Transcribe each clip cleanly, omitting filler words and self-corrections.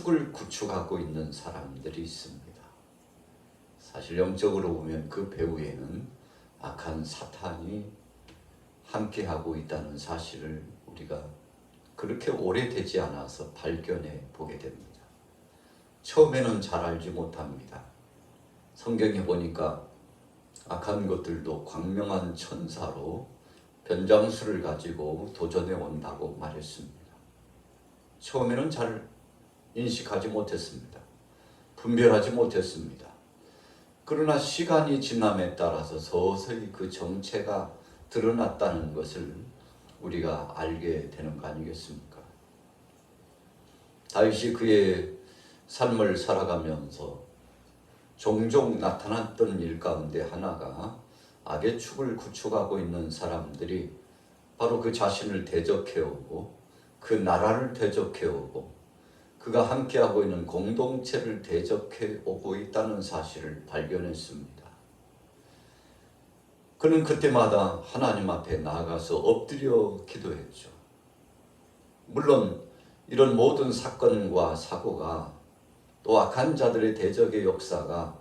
축을 구축하고 있는 사람들이 있습니다. 사실 영적으로 보면 그 배후에는 악한 사탄이 함께하고 있다는 사실을 우리가 그렇게 오래되지 않아서 발견해 보게 됩니다. 처음에는 잘 알지 못합니다. 성경에 보니까 악한 것들도 광명한 천사로 변장수를 가지고 도전해 온다고 말했습니다. 처음에는 잘 인식하지 못했습니다. 분별하지 못했습니다. 그러나 시간이 지남에 따라서 서서히 그 정체가 드러났다는 것을 우리가 알게 되는 거 아니겠습니까? 다윗이 그의 삶을 살아가면서 종종 나타났던 일 가운데 하나가 악의 축을 구축하고 있는 사람들이 바로 그 자신을 대적해오고 그 나라를 대적해오고 그가 함께하고 있는 공동체를 대적해오고 있다는 사실을 발견했습니다. 그는 그때마다 하나님 앞에 나아가서 엎드려 기도했죠. 물론 이런 모든 사건과 사고가 또 악한 자들의 대적의 역사가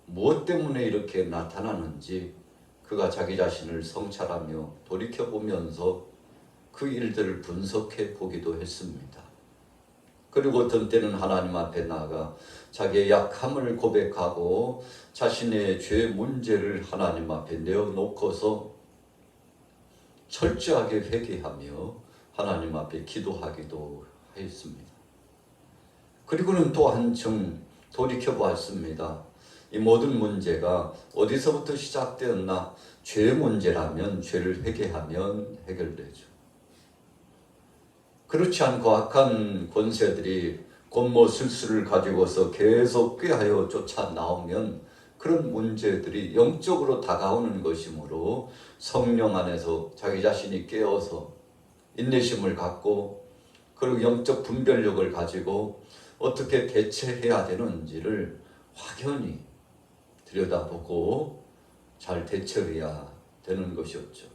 무엇 때문에 이렇게 나타나는지 그가 자기 자신을 성찰하며 돌이켜보면서 그 일들을 분석해 보기도 했습니다. 그리고 어떤 때는 하나님 앞에 나아가 자기의 약함을 고백하고 자신의 죄 문제를 하나님 앞에 내어놓고서 철저하게 회개하며 하나님 앞에 기도하기도 했습니다. 그리고는 또 한층 돌이켜보았습니다. 이 모든 문제가 어디서부터 시작되었나? 죄 문제라면 죄를 회개하면 해결되죠. 그렇지 않고 악한 권세들이 권모술수를 가지고서 계속 꾀하여 쫓아 나오면 그런 문제들이 영적으로 다가오는 것이므로 성령 안에서 자기 자신이 깨어서 인내심을 갖고 그리고 영적 분별력을 가지고 어떻게 대처해야 되는지를 확연히 들여다보고 잘 대처해야 되는 것이었죠.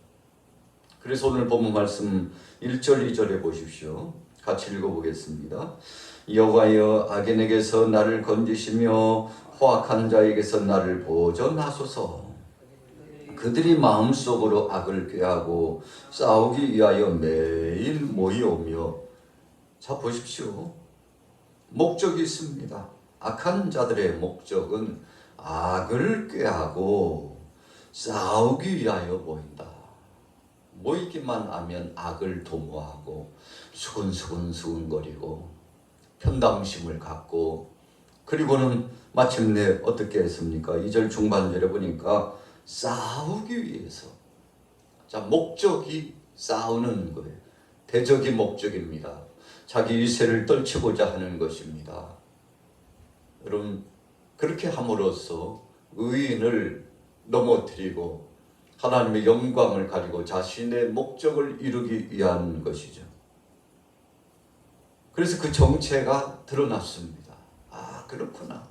그래서 오늘 본문 말씀 1절 2절에 보십시오. 같이 읽어보겠습니다. 여호와여 악인에게서 나를 건지시며 포악한 자에게서 나를 보존하소서. 그들이 마음속으로 악을 꾀하고 싸우기 위하여 매일 모이오며. 자 보십시오. 목적이 있습니다. 악한 자들의 목적은 악을 꾀하고 싸우기 위하여 모인다. 모이기만 하면 악을 도모하고 수근수근거리고 편당심을 갖고 그리고는 마침내 어떻게 했습니까? 2절 중반절에 보니까 싸우기 위해서. 자, 목적이 싸우는 거예요. 대적이 목적입니다. 자기 위세를 떨치고자 하는 것입니다. 여러분 그렇게 함으로써 의인을 넘어뜨리고 하나님의 영광을 가지고 자신의 목적을 이루기 위한 것이죠. 그래서 그 정체가 드러났습니다. 아, 그렇구나.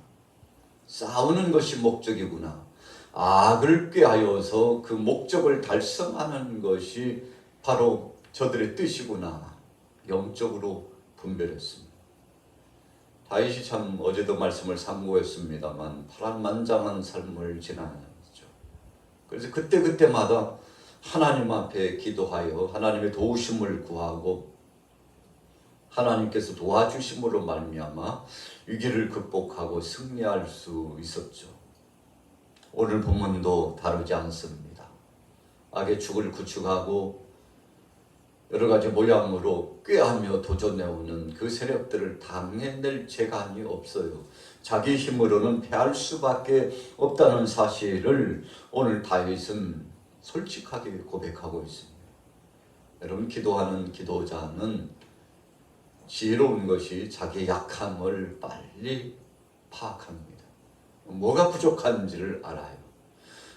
싸우는 것이 목적이구나. 악을 꾀하여서 그 목적을 달성하는 것이 바로 저들의 뜻이구나. 영적으로 분별했습니다. 다윗이 참 어제도 말씀을 상고했습니다만 파란만장한 삶을 지나죠. 그래서 그때마다 하나님 앞에 기도하여 하나님의 도우심을 구하고 하나님께서 도와주심으로 말미암아 위기를 극복하고 승리할 수 있었죠. 오늘 본문도 다르지 않습니다. 악의 축을 구축하고 여러 가지 모양으로 꾀하며 도전해오는 그 세력들을 당해낼 재간이 없어요. 자기 힘으로는 패할 수밖에 없다는 사실을 오늘 다윗은 솔직하게 고백하고 있습니다. 여러분 기도하는 기도자는 지혜로운 것이 자기의 약함을 빨리 파악합니다. 뭐가 부족한지를 알아요.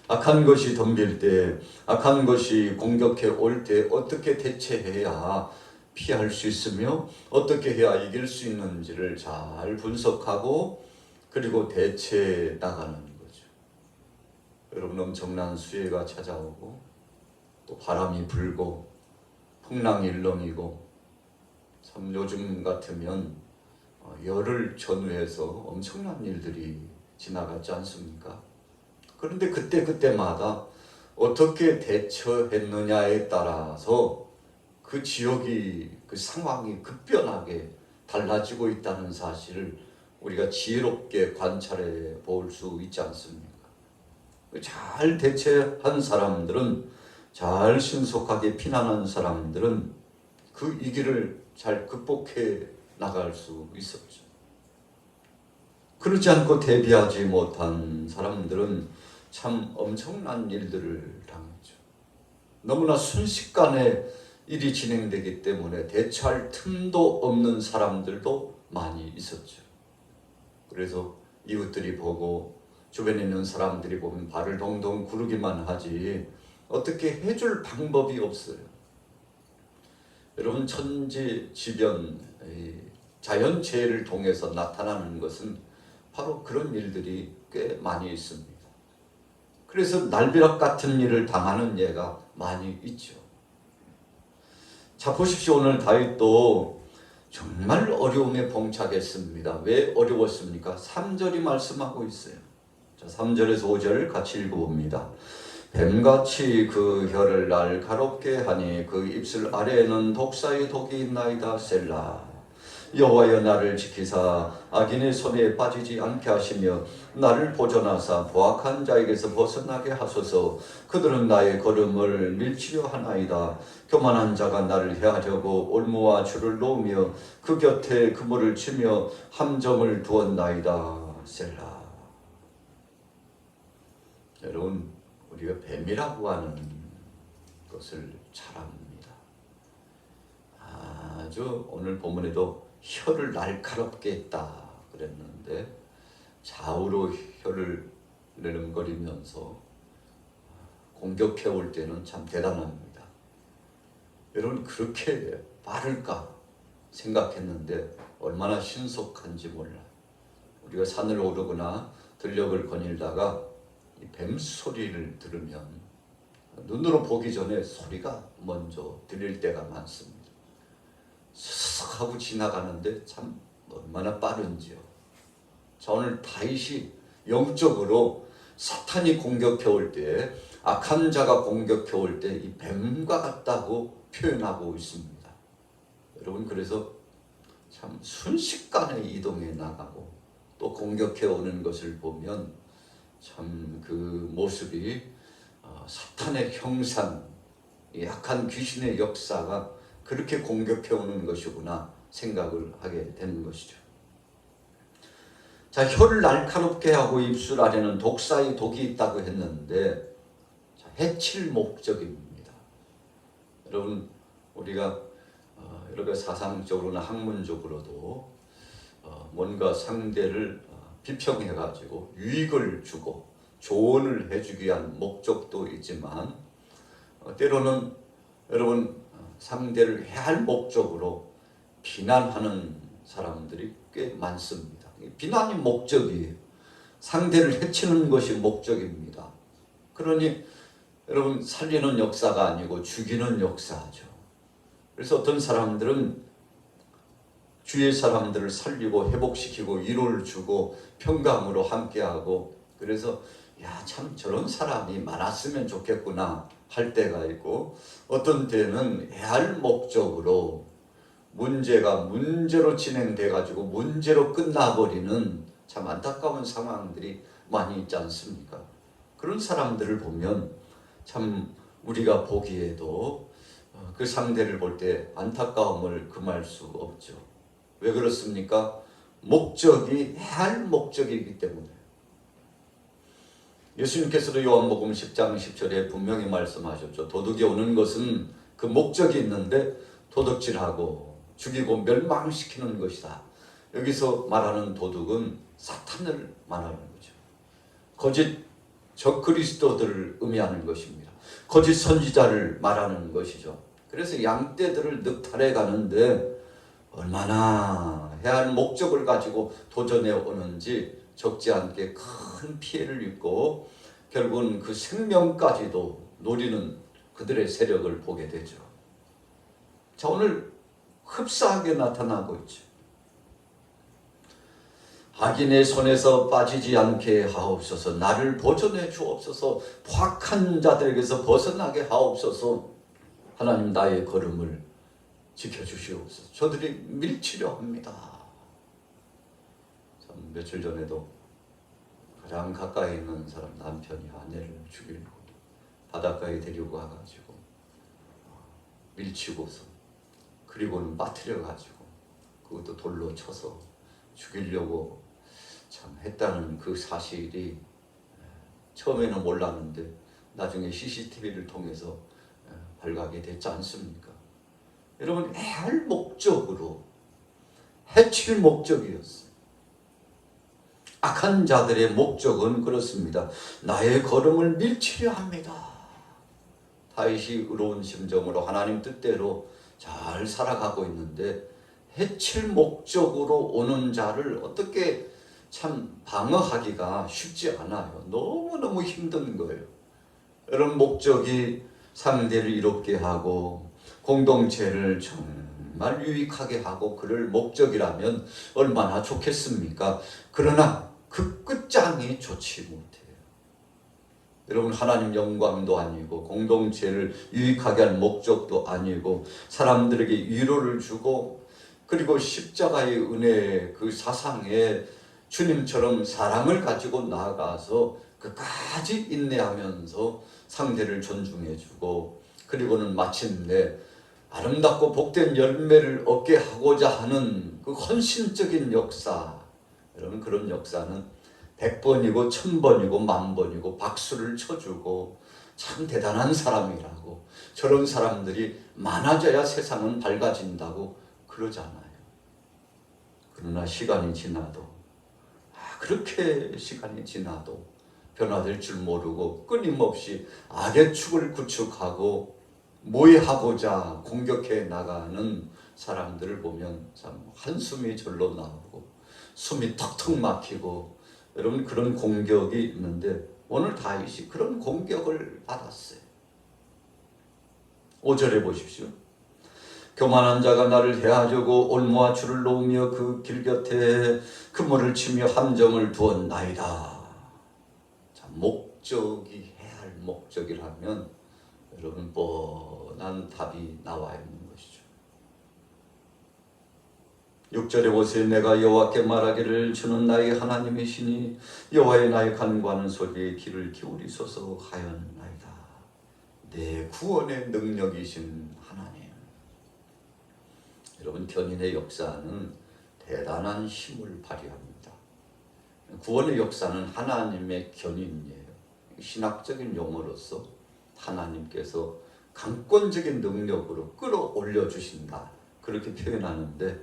악한 것이 덤빌 때, 악한 것이 공격해 올 때 어떻게 대처해야 피할 수 있으며 어떻게 해야 이길 수 있는지를 잘 분석하고 그리고 대처해 나가는 거죠. 여러분 엄청난 수해가 찾아오고 또 바람이 불고 풍랑이 일렁이고 참 요즘 같으면 열을 전후해서 엄청난 일들이 지나갔지 않습니까? 그런데 그때마다 어떻게 대처했느냐에 따라서 그 지역이, 그 상황이 급변하게 달라지고 있다는 사실을 우리가 지혜롭게 관찰해 볼 수 있지 않습니까? 잘 대처한 사람들은, 잘 신속하게 피난한 사람들은 그 위기를 잘 극복해 나갈 수 있었죠. 그러지 않고 대비하지 못한 사람들은 참 엄청난 일들을 당했죠. 너무나 순식간에 일이 진행되기 때문에 대처할 틈도 없는 사람들도 많이 있었죠. 그래서 이웃들이 보고 주변에 있는 사람들이 보면 발을 동동 구르기만 하지 어떻게 해줄 방법이 없어요. 여러분, 천지지변, 자연재해를 통해서 나타나는 것은 바로 그런 일들이 꽤 많이 있습니다. 그래서 날벼락 같은 일을 당하는 예가 많이 있죠. 자, 보십시오. 오늘 다윗도 정말 어려움에 봉착했습니다. 왜 어려웠습니까? 3절이 말씀하고 있어요. 자, 3절에서 5절 같이 읽어봅니다. 뱀같이 그 혀를 날카롭게 하니 그 입술 아래에는 독사의 독이 있나이다. 셀라. 여호와여, 나를 지키사 악인의 손에 빠지지 않게 하시며 나를 보존하사 보악한 자에게서 벗어나게 하소서. 그들은 나의 걸음을 밀치려 하나이다. 교만한 자가 나를 해하려고 올무와 줄을 놓으며 그 곁에 그물을 치며 함정을 두었나이다. 셀라. 여러분, 우리가 뱀이라고 하는 것을 잘 압니다. 아주 오늘 본문에도 혀를 날카롭게 했다 그랬는데, 좌우로 혀를 내름거리면서 공격해 올 때는 참 대단합니다. 여러분, 그렇게 빠를까 생각했는데 얼마나 신속한지 몰라요. 우리가 산을 오르거나 들녘을 거닐다가 이 뱀 소리를 들으면 눈으로 보기 전에 소리가 먼저 들릴 때가 많습니다. 스스럭 하고 지나가는데 참 얼마나 빠른지요. 자, 오늘 다윗이 영적으로 사탄이 공격해 올 때, 악한 자가 공격해 올 때 이 뱀과 같다고 표현하고 있습니다. 여러분, 그래서 참 순식간에 이동해 나가고 또 공격해 오는 것을 보면 참 그 모습이 사탄의 형상, 약한 귀신의 역사가 그렇게 공격해 오는 것이구나 생각을 하게 되는 것이죠. 자, 혀를 날카롭게 하고 입술 아래는 독사의 독이 있다고 했는데, 자, 해칠 목적입니다. 여러분, 우리가 이렇게 사상적으로나 학문적으로도 뭔가 상대를 비평해 가지고 유익을 주고 조언을 해주기 위한 목적도 있지만, 때로는 여러분, 상대를 해할 목적으로 비난하는 사람들이 꽤 많습니다. 비난이 목적이에요. 상대를 해치는 것이 목적입니다. 그러니 여러분, 살리는 역사가 아니고 죽이는 역사죠. 그래서 어떤 사람들은 주위의 사람들을 살리고 회복시키고 위로를 주고 평강으로 함께하고, 그래서 야, 참 저런 사람이 많았으면 좋겠구나 할 때가 있고, 어떤 때는 해할 목적으로 문제가 문제로 진행돼 가지고 문제로 끝나버리는 참 안타까운 상황들이 많이 있지 않습니까? 그런 사람들을 보면 참 우리가 보기에도 그 상대를 볼 때 안타까움을 금할 수 없죠. 왜 그렇습니까? 목적이 해할 목적이기 때문에. 예수님께서도 요한복음 10장 10절에 분명히 말씀하셨죠. 도둑이 오는 것은 그 목적이 있는데 도둑질하고 죽이고 멸망시키는 것이다. 여기서 말하는 도둑은 사탄을 말하는 거죠. 거짓 적그리스도들을 의미하는 것입니다. 거짓 선지자를 말하는 것이죠. 그래서 양떼들을 늑탈해 가는데 얼마나 해할 목적을 가지고 도전해 오는지 적지 않게 큰 피해를 입고 결국은 그 생명까지도 노리는 그들의 세력을 보게 되죠. 자, 오늘 흡사하게 나타나고 있죠. 악인의 손에서 빠지지 않게 하옵소서. 나를 보존해 주옵소서. 포악한 자들에게서 벗어나게 하옵소서. 하나님 나의 걸음을 지켜주시옵소서. 저들이 밀치려 합니다. 참 며칠 전에도 가장 가까이 있는 사람 남편이 아내를 죽이려고 바닷가에 데리고 가가지고 밀치고서 그리고는 빠뜨려가지고 그것도 돌로 쳐서 죽이려고 참 했다는 그 사실이 처음에는 몰랐는데 나중에 CCTV를 통해서 발각이 됐지 않습니까? 여러분, 해할 목적으로 해칠 목적이었어요. 악한 자들의 목적은 그렇습니다. 나의 걸음을 밀치려 합니다. 다윗이 의로운 심정으로 하나님 뜻대로 잘 살아가고 있는데 해칠 목적으로 오는 자를 어떻게 참 방어하기가 쉽지 않아요. 너무너무 힘든 거예요. 이런 목적이 상대를 이롭게 하고 공동체를 정말 유익하게 하고 그럴 목적이라면 얼마나 좋겠습니까? 그러나 그 끝장이 좋지 못해요. 여러분, 하나님 영광도 아니고 공동체를 유익하게 할 목적도 아니고 사람들에게 위로를 주고 그리고 십자가의 은혜 그 사상에 주님처럼 사랑을 가지고 나아가서 끝까지 인내하면서 상대를 존중해주고 그리고는 마침내 아름답고 복된 열매를 얻게 하고자 하는 그 헌신적인 역사, 여러분 그런 역사는 100번이고 1000번이고 10,000번이고 박수를 쳐주고 참 대단한 사람이라고 저런 사람들이 많아져야 세상은 밝아진다고 그러잖아요. 그러나 시간이 지나도 그렇게 시간이 지나도 변화될 줄 모르고 끊임없이 악의 축을 구축하고 모해하고자 공격해 나가는 사람들을 보면 참 한숨이 절로 나오고 숨이 턱턱 막히고 여러분 그런 공격이 있는데 오늘 다윗이 그런 공격을 받았어요. 5절에 보십시오. 교만한 자가 나를 해하려고 올무와 줄을 놓으며 그 길 곁에 그물을 치며 함정을 두었나이다. 자, 목적이 해야 할 목적이라면 여러분 뻔한 답이 나와 있는 것이죠. 6절에 보세요. 내가 여호와께 말하기를 주는 나의 하나님이시니 여호와의 나의 간구하는 소리에 귀를 기울이소서 하였나이다. 내 구원의 능력이신 하나님. 여러분 견인의 역사는 대단한 힘을 발휘합니다. 구원의 역사는 하나님의 견인이에요. 신학적인 용어로서 하나님께서 강권적인 능력으로 끌어올려 주신다. 그렇게 표현하는데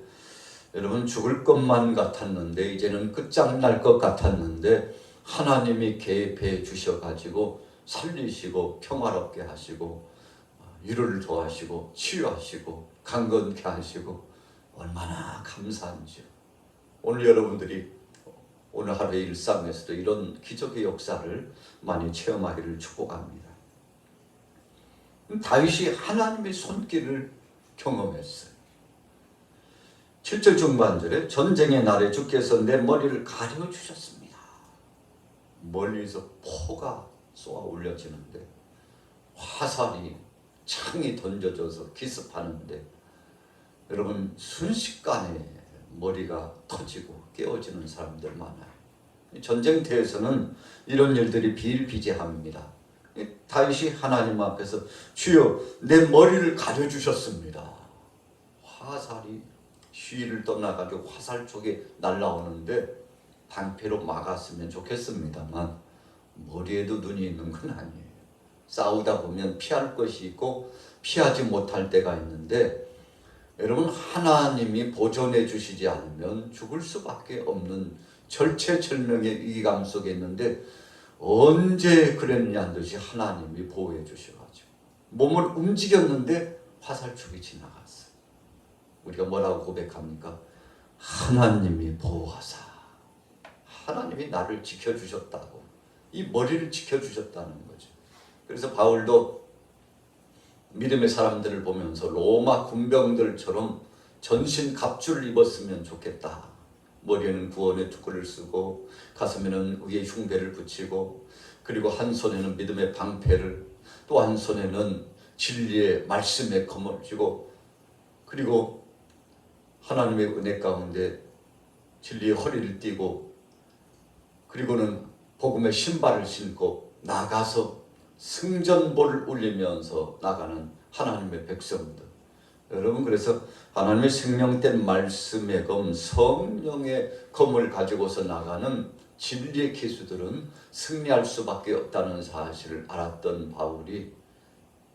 여러분 죽을 것만 같았는데 이제는 끝장날 것 같았는데 하나님이 개입해 주셔가지고 살리시고 평화롭게 하시고 위로를 더하시고 치유하시고 강건케 하시고 얼마나 감사한지요. 오늘 여러분들이 오늘 하루의 일상에서도 이런 기적의 역사를 많이 체험하기를 축복합니다. 다윗이 하나님의 손길을 경험했어요. 7절 중반절에 전쟁의 날에 주께서 내 머리를 가려주셨습니다. 멀리서 포가 쏘아 올려지는데 화살이 창이 던져져서 기습하는데 여러분 순식간에 머리가 터지고 깨어지는 사람들 많아요. 전쟁터에서는 이런 일들이 비일비재합니다. 다윗이 하나님 앞에서 주여 내 머리를 가려주셨습니다. 화살이 시위를 떠나가지고 화살 쪽에 날라오는데 방패로 막았으면 좋겠습니다만 머리에도 눈이 있는 건 아니에요. 싸우다 보면 피할 것이 있고 피하지 못할 때가 있는데 여러분 하나님이 보존해 주시지 않으면 죽을 수밖에 없는 절체절명의 위기감 속에 있는데 언제 그랬냐는 듯이 하나님이 보호해 주셔가지고 몸을 움직였는데 화살촉이 지나갔어요. 우리가 뭐라고 고백합니까? 하나님이 보호하사 하나님이 나를 지켜주셨다고 이 머리를 지켜주셨다는 거죠. 그래서 바울도 믿음의 사람들을 보면서 로마 군병들처럼 전신 갑주를 입었으면 좋겠다. 머리에는 구원의 투구를 쓰고 가슴에는 의의 흉배를 붙이고 그리고 한 손에는 믿음의 방패를 또 한 손에는 진리의 말씀의 검을 쥐고 그리고 하나님의 은혜 가운데 진리의 허리를 띠고 그리고는 복음의 신발을 신고 나가서 승전보를 울리면서 나가는 하나님의 백성들. 여러분 그래서 하나님의 생명된 말씀의 검 성령의 검을 가지고서 나가는 진리의 기수들은 승리할 수밖에 없다는 사실을 알았던 바울이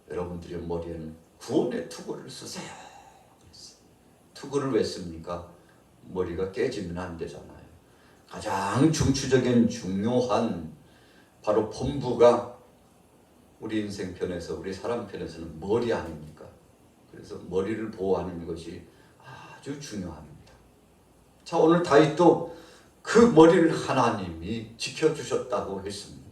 여러분들의 머리에는 구원의 투구를 쓰세요. 투구를 왜 씁니까? 머리가 깨지면 안 되잖아요. 가장 중추적인 중요한 바로 본부가 우리 인생 편에서 우리 사람 편에서는 머리 아닙니까? 그래서 머리를 보호하는 것이 아주 중요합니다. 자, 오늘 다윗도 그 머리를 하나님이 지켜주셨다고 했습니다.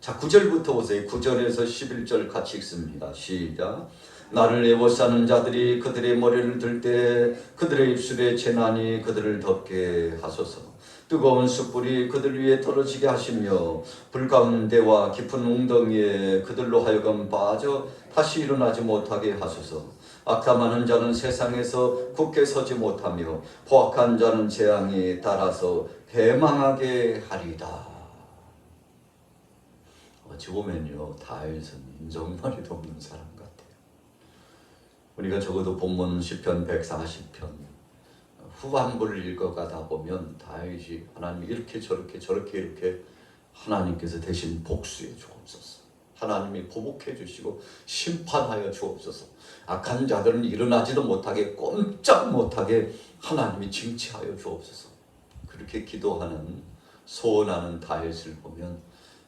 자, 9절부터 보세요. 9절에서 11절 같이 읽습니다. 시작. 나를 애워싸는 자들이 그들의 머리를 들 때 그들의 입술에 재난이 그들을 덮게 하소서. 뜨거운 숯불이 그들 위에 떨어지게 하시며 불 가운데와 깊은 웅덩이에 그들로 하여금 빠져 다시 일어나지 못하게 하소서. 악담하는 자는 세상에서 굳게 서지 못하며 포악한 자는 재앙이 따라서 패망하게 하리다. 어찌 보면요, 다윗은 인정머리도 없는 사람 같아요. 우리가 적어도 본문 시편 140편 후반부를 읽어가다 보면 다윗이 하나님이 이렇게 저렇게 이렇게 하나님께서 대신 복수해 주옵소서. 하나님이 보복해 주시고 심판하여 주옵소서. 악한 자들은 일어나지도 못하게 꼼짝 못하게 하나님이 징치하여 주옵소서. 그렇게 기도하는 소원하는 다윗을 보면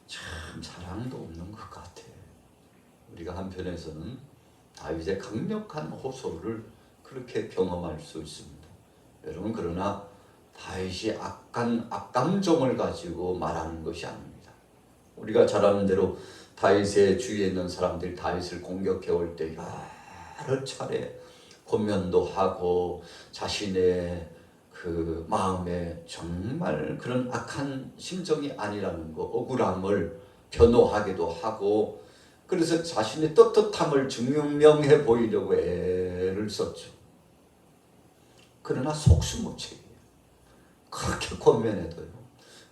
참 사랑도 없는 것 같아. 우리가 한편에서는 다윗의 강력한 호소를 그렇게 경험할 수 있습니다. 여러분 그러나 다윗이 악감정을 가지고 말하는 것이 아닙니다. 우리가 잘 아는 대로 다윗의 주위에 있는 사람들이 다윗을 공격해 올 때 여러 차례 권면도 하고 자신의 그 마음에 정말 그런 악한 심정이 아니라는 거, 억울함을 변호하기도 하고 그래서 자신의 떳떳함을 증명해 보이려고 애를 썼죠. 그러나 속수무책이에요. 그렇게 권면해도요,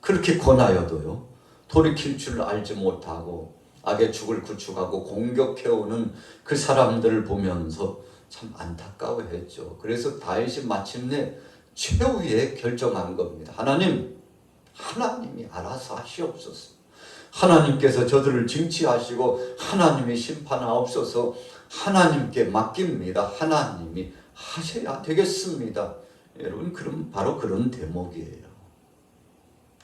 그렇게 권하여도요, 돌이킬 줄 알지 못하고 악의 축을 구축하고 공격해오는 그 사람들을 보면서 참 안타까워했죠. 그래서 다윗이 마침내 최후에 결정한 겁니다. 하나님이 알아서 하시옵소서. 하나님께서 저들을 징치하시고 하나님이 심판하옵소서. 하나님께 맡깁니다. 하나님이 하셔야 되겠습니다. 여러분 그럼 바로 그런 대목이에요.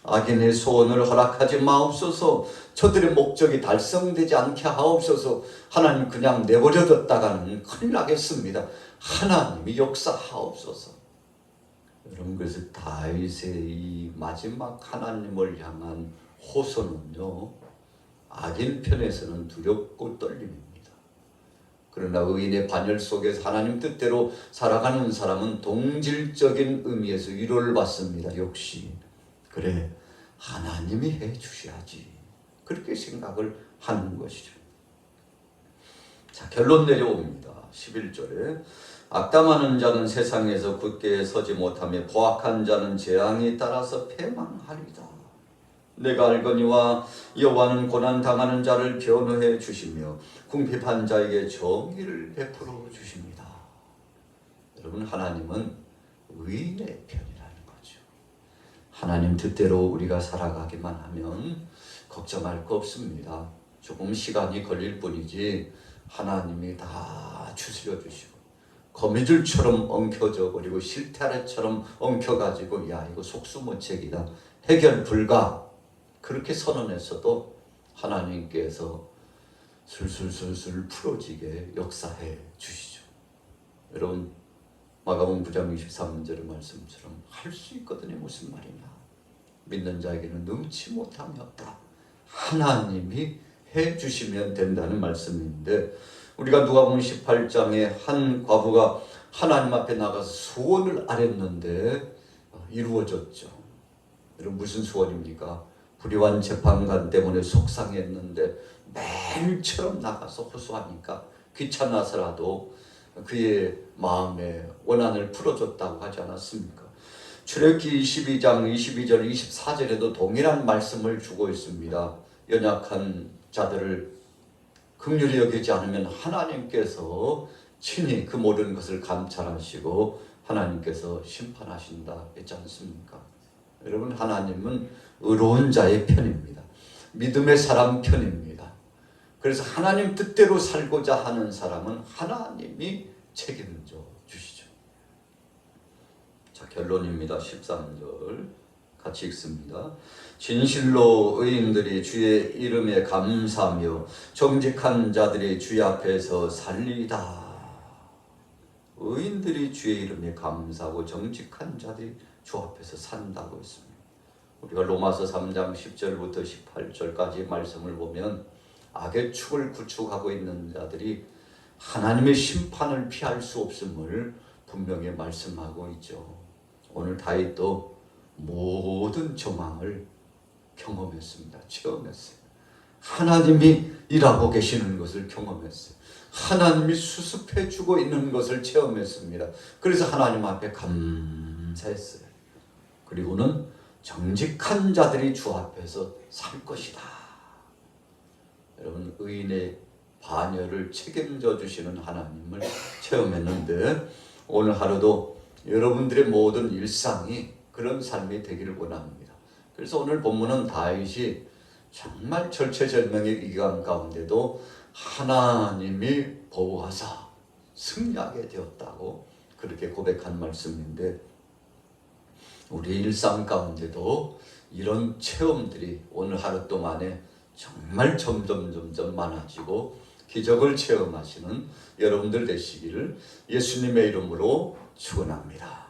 악인의 소원을 허락하지 마옵소서. 저들의 목적이 달성되지 않게 하옵소서. 하나님 그냥 내버려뒀다가는 큰일 나겠습니다. 하나님이 역사하옵소서. 여러분 그래서 다윗의 이 마지막 하나님을 향한 호소는요, 악인 편에서는 두렵고 떨림입니다. 그러나 의인의 반열 속에서 하나님 뜻대로 살아가는 사람은 동질적인 의미에서 위로를 받습니다. 역시 그래, 하나님이 해주셔야지, 그렇게 생각을 하는 것이죠. 자, 결론 내려옵니다. 11절에 악담하는 자는 세상에서 굳게 서지 못하며 포악한 자는 재앙이 따라서 패망하리다. 내가 알거니와 여호와는 고난당하는 자를 변호해 주시며 궁핍한 자에게 정의를 베풀어 주십니다. 여러분 하나님은 의인의 편이라는 거죠. 하나님 뜻대로 우리가 살아가기만 하면 걱정할 거 없습니다. 조금 시간이 걸릴 뿐이지 하나님이 다 추스려 주시고 거미줄처럼 엉켜져 버리고 실타래처럼 엉켜가지고 야 이거 속수무책이다, 해결 불가, 그렇게 선언했어도 하나님께서 술술술술 풀어지게 역사해 주시죠. 여러분 마가복음 9장 23절의 말씀처럼 할 수 있거든요. 무슨 말이냐, 믿는 자에게는 능치 못함이 없다. 하나님이 해주시면 된다는 말씀인데, 우리가 누가복음 18장에 한 과부가 하나님 앞에 나가서 소원을 아랬는데 이루어졌죠. 여러분 무슨 소원입니까? 불의한 재판관 때문에 속상했는데 매일처럼 나가서 호소하니까 귀찮아서라도 그의 마음의 원한을 풀어줬다고 하지 않았습니까? 출애굽기 22장 22절 24절에도 동일한 말씀을 주고 있습니다. 연약한 자들을 긍휼히 여기지 않으면 하나님께서 친히 그 모든 것을 감찰하시고 하나님께서 심판하신다 했지 않습니까? 여러분 하나님은 의로운 자의 편입니다. 믿음의 사람 편입니다. 그래서 하나님 뜻대로 살고자 하는 사람은 하나님이 책임져 주시죠. 자, 결론입니다. 13절 같이 읽습니다. 진실로 의인들이 주의 이름에 감사하며 정직한 자들이 주의 앞에서 살리다. 의인들이 주의 이름에 감사하고 정직한 자들이 주 앞에서 산다고 했습니다. 우리가 로마서 3장 10절부터 18절까지 말씀을 보면 악의 축을 구축하고 있는 자들이 하나님의 심판을 피할 수 없음을 분명히 말씀하고 있죠. 오늘 다윗도 모든 정황을 경험했습니다. 체험했어요. 하나님이 일하고 계시는 것을 경험했어요. 하나님이 수습해 주고 있는 것을 체험했습니다. 그래서 하나님 앞에 감사했어요. 그리고는 정직한 자들이 주 앞에서 살 것이다. 여러분 의인의 반열을 책임져 주시는 하나님을 체험했는데 오늘 하루도 여러분들의 모든 일상이 그런 삶이 되기를 원합니다. 그래서 오늘 본문은 다윗이 정말 절체절명의 위기감 가운데도 하나님이 보호하사 승리하게 되었다고 그렇게 고백한 말씀인데 우리 일상 가운데도 이런 체험들이 오늘 하루 동안에 정말 점점 많아지고 기적을 체험하시는 여러분들 되시기를 예수님의 이름으로 축원합니다.